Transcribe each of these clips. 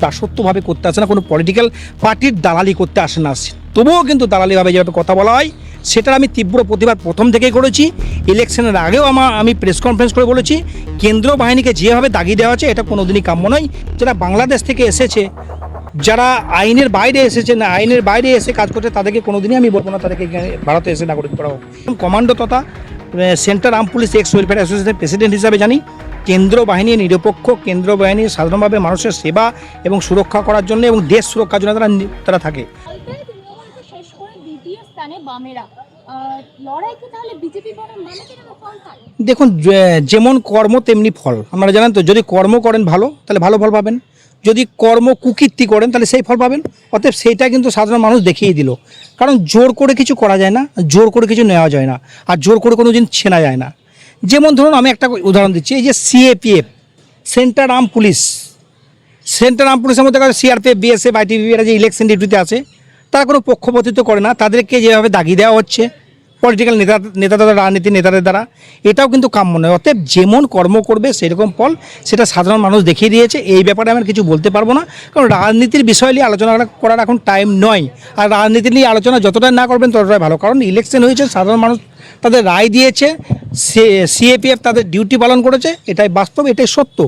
দাসত্বভাবে করতে আসে না, কোনো পলিটিক্যাল পার্টির দালালি করতে আসে না, তবুও কিন্তু দালালিভাবে যেভাবে কথা বলা হয় সেটার আমি তীব্র প্রতিবাদ প্রথম থেকেই করেছি। ইলেকশনের আগেও আমি প্রেস কনফারেন্স করে বলেছি, কেন্দ্র বাহিনীকে যেভাবে দাগিয়ে দেওয়া হচ্ছে এটা কোনোদিনই কাম্য নয়। যারা বাংলাদেশ থেকে এসেছে, যারা আইনের বাইরে এসেছে, না আইনের বাইরে এসে কাজ করছে, তাদেরকে কোনোদিনই আমি বলবো না তাদেরকে ভারতে এসে নাগরিক করা হোক। কমান্ডো তথা central arm police x welfare অ্যাসোসিয়েশনের প্রেসিডেন্ট হিসাবে জানি, কেন্দ্র বাহিনী নিরপেক্ষ, কেন্দ্র বাহিনী সাধারণভাবে মানুষের সেবা এবং সুরক্ষা করার জন্য এবং দেশ সুরক্ষার জন্য তারা থাকে। দেখুন, যেমন কর্ম তেমনি ফল। আপনারা জানেন তো, যদি কর্ম করেন ভালো তাহলে ভালো ফল পাবেন, যদি কর্ম কুকীর্তি করেন তাহলে সেই ফল পাবেন। অতএব সেইটা কিন্তু সাধারণ মানুষ দেখিয়ে দিল। কারণ জোর করে কিছু করা যায় না, জোর করে কিছু নেওয়া যায় না, আর জোর করে কোনো দিন ছেনা যায় না। যেমন ধরুন, আমি একটা উদাহরণ দিচ্ছি, এই যে CAPF, central arm police, central arm পুলিশের মধ্যে সিআরপিএফ, বিএসএফ, আইটিবিপি এরা যে ইলেকশন ডিউটিতে আছে, তারা কোনো পক্ষপাতিত্ব করে না। তাদেরকে যেভাবে দাগিয়ে দেওয়া হচ্ছে পলিটিক্যাল নেতাদের, রাজনীতির নেতাদের দ্বারা, এটাও কিন্তু কাম্য নয়। অতএব যেমন কর্ম করবে সেরকম ফল, সেটা সাধারণ মানুষ দেখিয়ে দিয়েছে। এই ব্যাপারে আমি কিছু বলতে পারবো না, কারণ রাজনীতির বিষয় নিয়ে আলোচনা করার এখন টাইম নয়। আর রাজনীতি নিয়ে আলোচনা যতটা না করবেন ততটাই ভালো, কারণ ইলেকশন হয়েছে, সাধারণ মানুষ তাদের রায় দিয়েছে, সিএপিএফ তাদের ডিউটি পালন করেছে, এটাই বাস্তব, এটাই সত্য।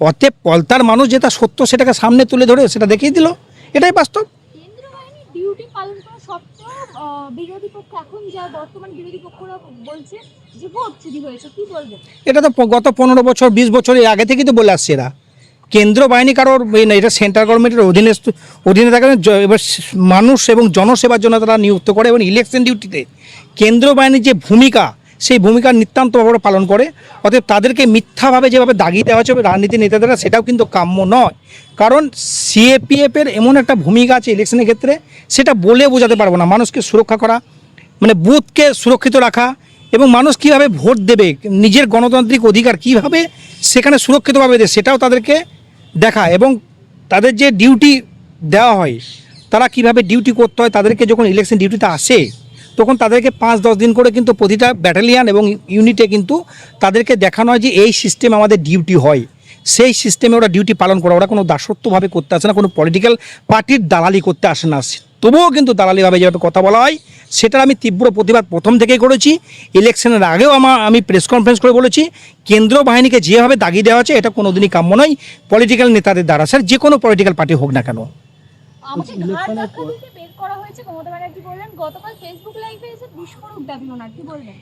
অতএব পলতার মানুষ যেটা সত্য সেটাকে সামনে তুলে ধরে সেটা দেখিয়ে দিল, এটাই বাস্তব। ডিউটি পালন করা সত্ত্বেও বিরোধী পক্ষ, এখন যা বর্তমান বিরোধী পক্ষরা বলছে যে ভোট চুরি হয়েছে, কি বলবে? এটা তো গত 15 বছর 20 বছর আগে থেকেই তো বলে আসছে এরা। কেন্দ্র বাহিনী কারোর এটা সেন্ট্রাল গভর্নমেন্টের অধীনে থাকে। এবার মানুষ এবং জনসেবার জন্য তারা নিযুক্ত করে, এবং ইলেকশন ডিউটিতে কেন্দ্র বাহিনীর যে ভূমিকা, সেই ভূমিকা নিতান্তভাবে পালন করে। অতএব তাদেরকে মিথ্যাভাবে যেভাবে দাগিয়ে দেওয়া হচ্ছে রাজনীতির নেতাদেরা, সেটাও কিন্তু কাম্য নয়। কারণ সিএপিএফের এমন একটা ভূমিকা আছে ইলেকশনের ক্ষেত্রে, সেটা বলে বোঝাতে পারবো না। মানুষকে সুরক্ষা করা, মানে বুথকে সুরক্ষিত রাখা, এবং মানুষ কীভাবে ভোট দেবে, নিজের গণতান্ত্রিক অধিকার কীভাবে সেখানে সুরক্ষিতভাবে দেয়, সেটাও তাদেরকে দেখা। এবং তাদের যে ডিউটি দেওয়া হয়, তারা কিভাবে ডিউটি করতে হয়, তাদেরকে যখন ইলেকশন ডিউটিতে আসে তখন তাদেরকে 5-10 দিন করে কিন্তু প্রতিটা ব্যাটালিয়ান এবং ইউনিটে কিন্তু তাদেরকে দেখানো হয় যে এই সিস্টেম আমাদের ডিউটি হয়, সেই সিস্টেমে ওরা ডিউটি পালন করে। ওরা কোনো দাসত্বভাবে করতে আসে না, কোনো পলিটিক্যাল পার্টির দালালি করতে আসে না, তবুও কিন্তু দালালিভাবে যেভাবে কথা বলা হয় সেটার আমি তীব্র প্রতিবাদ প্রথম থেকেই করেছি। ইলেকশনের আগেও আমি প্রেস কনফারেন্স করে বলেছি, কেন্দ্র বাহিনীকে যেভাবে দাগিয়ে দেওয়া হচ্ছে এটা কোনোদিনই কাম্য নয় পলিটিক্যাল নেতাদের দ্বারা, স্যার যে কোনো পলিটিক্যাল পার্টি হোক না কেন।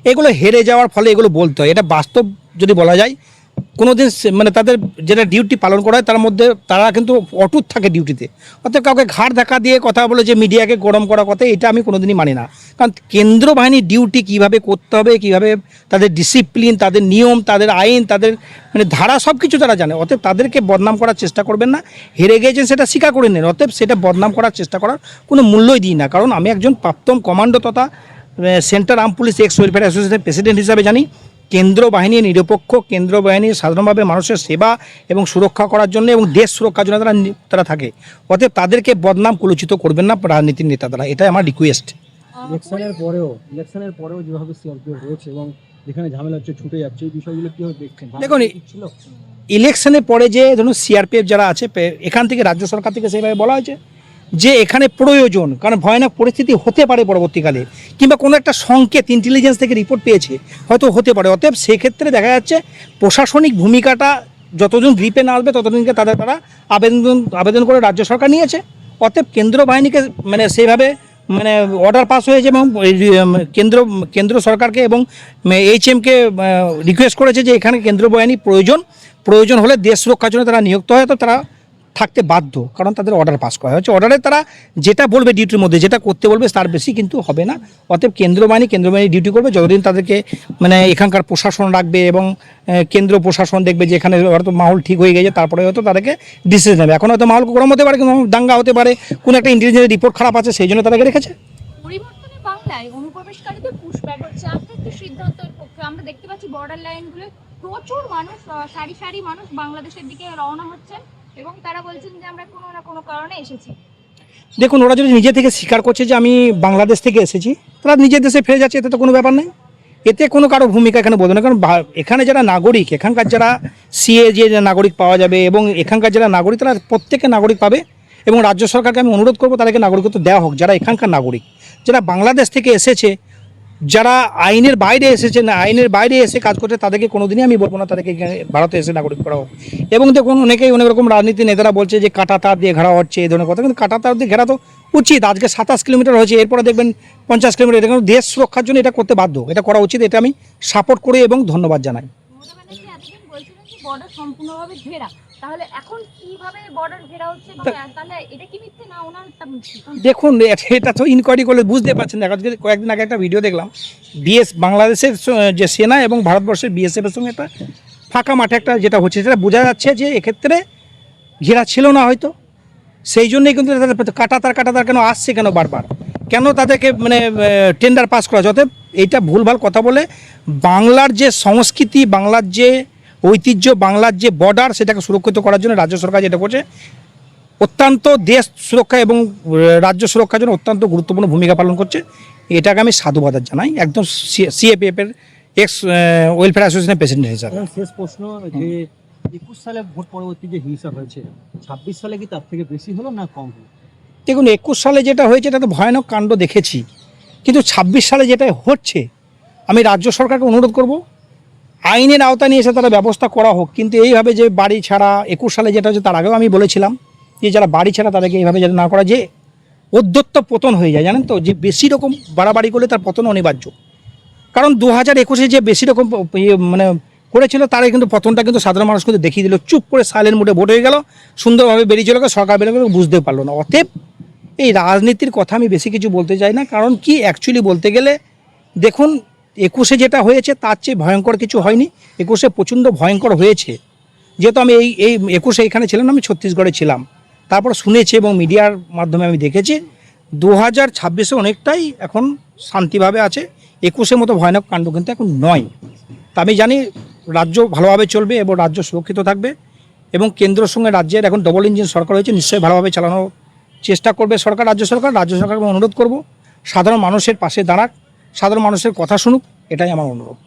এগুলো হেরে যাওয়ার ফলে এগুলো বলতে হয়, এটা বাস্তব যদি বলা যায়। কোনোদিন মানে তাদের যেটা ডিউটি পালন করা হয় তার মধ্যে তারা কিন্তু অটুট থাকে ডিউটিতে। অর্থাৎ কাউকে ঘাড় ধাক্কা দিয়ে কথা বলে যে মিডিয়াকে গরম করা কথা, এটা আমি কোনোদিনই মানি না। কারণ কেন্দ্র বাহিনীর ডিউটি কীভাবে করতে হবে, কীভাবে তাদের ডিসিপ্লিন, তাদের নিয়ম, তাদের আইন, তাদের মানে ধারা সব কিছু তারা জানে। অতএব তাদেরকে বদনাম করার চেষ্টা করবেন না। হেরে গিয়েছেন সেটা স্বীকার করে নেন, অতএব সেটা বদনাম করার চেষ্টা করার কোনো মূল্যই দিই না। কারণ আমি একজন প্রাক্তন কমান্ডো তথা central arm police x welfare অ্যাসোসিয়েশনের প্রেসিডেন্ট হিসাবে জানি, কেন্দ্র বাহিনী নিরপেক্ষ, কেন্দ্র বাহিনী সাধারণভাবে মানুষের সেবা এবং সুরক্ষা করার জন্য এবং দেশ সুরক্ষার জন্য তারা থাকে। অতএব তাদেরকে বদনাম কুলুচিত করবেন না রাজনীতির নেতারা, এটাই আমার রিকোয়েস্ট। ইলেকশনের পরেও যেভাবে সিআরপিএফ রয়েছে এবং যেখানে ঝামেলা হচ্ছে ছুটে যাচ্ছে, এই বিষয়গুলো কীভাবে দেখছেন? দেখুন, ইলেকশনের পরে যে ধরুন সিআরপিএফ যারা আছে, এখান থেকে রাজ্য সরকার থেকে সেইভাবে বলা হয়েছে যে এখানে প্রয়োজন, কারণ ভয়ানক পরিস্থিতি হতে পারে পরবর্তীকালে, কিংবা কোনো একটা সংকেত ইন্টেলিজেন্স থেকে রিপোর্ট পেয়েছে, হয়তো হতে পারে। অতএব সেক্ষেত্রে দেখা যাচ্ছে প্রশাসনিক ভূমিকাটা যতদিন গ্রিপে না আসবে ততদিনকে তারা আবেদন করে রাজ্য সরকার নিয়েছে। অতএব কেন্দ্র বাহিনীকে মানে সেইভাবে মানে অর্ডার পাস হয়েছে, এবং কেন্দ্র সরকারকে এবং এইচএমকে রিকোয়েস্ট করেছে যে এখানে কেন্দ্র বাহিনী প্রয়োজন হলে দেশ সুরক্ষার জন্য তারা নিযুক্ত হয়, তো তারা থাকতে বাধ্য, কারণ তাদের অর্ডার পাস করা হয়েছে। অর্ডারে তারা যেটা বলবে ডিউটির মধ্যে, যেটা করতে বলবে তার বেশি কিন্তু হবে না। অতএব কেন্দ্র বাহিনী ডিউটি করবে, যতদিন তাদেরকে মানে এখানকার প্রশাসন রাখবে এবং কেন্দ্র প্রশাসন দেখবে যে এখানে হয়তো মাহল ঠিক হয়ে গেছে, তারপরে হয়তো তাদেরকে ডিসিশন নেবে। এখন হয়তো মাহল গরম হতে পারে, কিন্তু দাঙ্গা হতে পারে, কোনো একটা ইন্টেলিজেন্স রিপোর্ট খারাপ আছে, সেই জন্য তাদেরকে রেখেছে। পরিবর্তনে বাংলায় অনুপ্রবেশকারীদের পুশব্যাক হচ্ছে, আপনি কি সিদ্ধান্তের পক্ষে? আমরা দেখতে পাচ্ছি বর্ডার লাইনগুলো প্রচুর মানুষ, সারি মানুষ বাংলাদেশের দিকে রওনা হচ্ছেন, এবং তারা বলছেন যে আমরা কোনো না কোনো কারণে এসেছি। দেখুন, ওরা যদি নিজে থেকে স্বীকার করছে যে আমি বাংলাদেশ থেকে এসেছি, তারা নিজের দেশে ফিরে যাচ্ছে, এতে তো কোনো ব্যাপার নেই। এতে কোনো কারো ভূমিকা এখানে বোধ না, কারণ এখানে যারা নাগরিক, এখানকার যারা সিএ যে নাগরিক পাওয়া যাবে এবং এখানকার যারা নাগরিক তারা প্রত্যেকে নাগরিক পাবে। এবং রাজ্য সরকারকে আমি অনুরোধ করবো তাদেরকে নাগরিকত্ব দেওয়া হোক, যারা এখানকার নাগরিক, যারা বাংলাদেশ থেকে এসেছে, যারা আইনের বাইরে এসেছে, না আইনের বাইরে এসে কাজ করছে, তাদেরকে কোনোদিনই আমি বলবো না তাদেরকে এখানে ভারতে এসে নাগরিক করা হোক। এবং দেখুন অনেকেই অনেক রকম রাজনীতি নেতারা বলছে যে কাঁটা তার দিয়ে ঘেরা হচ্ছে এই ধরনের কথা, কিন্তু কাঁটা তার দিয়ে ঘেরা তো উচিত। আজকে 27 কিলোমিটার হয়েছে, এরপরে দেখবেন 50 কিলোমিটার। এটা কিন্তু দেশ সুরক্ষার জন্য এটা করতে বাধ্য, এটা করা উচিত, এটা আমি সাপোর্ট করি এবং ধন্যবাদ জানাই। মমতা ব্যানার্জি এতদিন বলছিলেন যে বর্ডার সম্পূর্ণভাবে ঘেরা, তাহলে এখন কিভাবে বর্ডার ঘেরা হচ্ছে, তাহলে এটা কি মিথ্যে না ওনারটা মিথ্যে? দেখুন এটা তো ইনকোয়ারি করলে বুঝতে পারছেন। আজকে কয়েকদিন আগে একটা ভিডিও দেখলাম, বাংলাদেশের যে সেনা এবং ভারতবর্ষের বিএসএফের সঙ্গে একটা ফাঁকা মাঠে একটা যেটা হচ্ছে, সেটা বোঝা যাচ্ছে যে এক্ষেত্রে ঘেরা ছিল না হয়তো, সেই জন্যই কিন্তু তাদের কাটাতার কেন আসছে, কেন বারবার, কেন তাদেরকে মানে টেন্ডার পাস করা হচ্ছে। অতএব এইটা ভুলভাল কথা বলে বাংলার যে সংস্কৃতি, বাংলার যে ঐতিহ্য, বাংলার যে বর্ডার, সেটাকে সুরক্ষিত করার জন্য রাজ্য সরকার যেটা করছে, অত্যন্ত দেশ সুরক্ষা এবং রাজ্য সুরক্ষার জন্য অত্যন্ত গুরুত্বপূর্ণ ভূমিকা পালন করছে। এটাকে আমি সাধুবাদ জানাই, একদম সিএপিএফ এর এক্স ওয়েলফেয়ার অ্যাসোসিয়েশনের প্রেসিডেন্ট হিসাবে। শেষ প্রশ্ন, যে 21 সালে ভোট পরবর্তী যে হিংসা হয়েছে, 26 সালে কি তার থেকে বেশি হলো না কম হলো? দেখুন 21 সালে যেটা হয়েছে এটা তো ভয়ানক কাণ্ড দেখেছি, কিন্তু 26 সালে যেটা হচ্ছে, আমি রাজ্য সরকারকে অনুরোধ করব আইনের আওতায় নিয়ে এসে তারা ব্যবস্থা করা হোক। কিন্তু এইভাবে যে বাড়ি ছাড়া 21 সালে যেটা হচ্ছে, তার আগেও আমি বলেছিলাম যে যারা বাড়ি ছাড়া তাদেরকে এইভাবে যাতে না করা, যে অধ্যত্ত পতন হয়ে যায়, জানেন তো, যে বেশি রকম বাড়াবাড়ি করলে তার পতন অনিবার্য। কারণ 2021-এ যে বেশি রকম মানে করেছিল, তারা কিন্তু পতনটা কিন্তু সাধারণ মানুষ কিন্তু দেখিয়ে দিল, চুপ করে সাইলেন্ট মুডে ভোট হয়ে গেল, সুন্দরভাবে বেরিয়ে চলে গেল, সরকার বেরিয়ে গেল, বুঝতে পারলো না। অতএব এই রাজনীতির কথা আমি বেশি কিছু বলতে চাই না, কারণ কি অ্যাকচুয়ালি বলতে গেলে দেখুন 21-এ যেটা হয়েছে তার চেয়ে ভয়ঙ্কর কিছু হয়নি। 21-এ প্রচণ্ড ভয়ঙ্কর হয়েছে, যেহেতু আমি এই 21-এ এখানে ছিলাম না, আমি ছত্তিশগড়ে ছিলাম, তারপর শুনেছি এবং মিডিয়ার মাধ্যমে আমি দেখেছি। 2026-এ অনেকটাই এখন শান্তিভাবে আছে, 21-এর মতো ভয়ানক কাণ্ড কিন্তু এখন নয়। তা আমি জানি রাজ্য ভালোভাবে চলবে এবং রাজ্য সুরক্ষিত থাকবে, এবং কেন্দ্রের সঙ্গে রাজ্যের এখন ডবল ইঞ্জিন সরকার হয়েছে, নিশ্চয়ই ভালোভাবে চালানোর চেষ্টা করবে সরকার। রাজ্য সরকারকে অনুরোধ করব সাধারণ মানুষের পাশে দাঁড়াক, সাধারণ মানুষের কথা শুনুক, এটাই আমার অনুরোধ।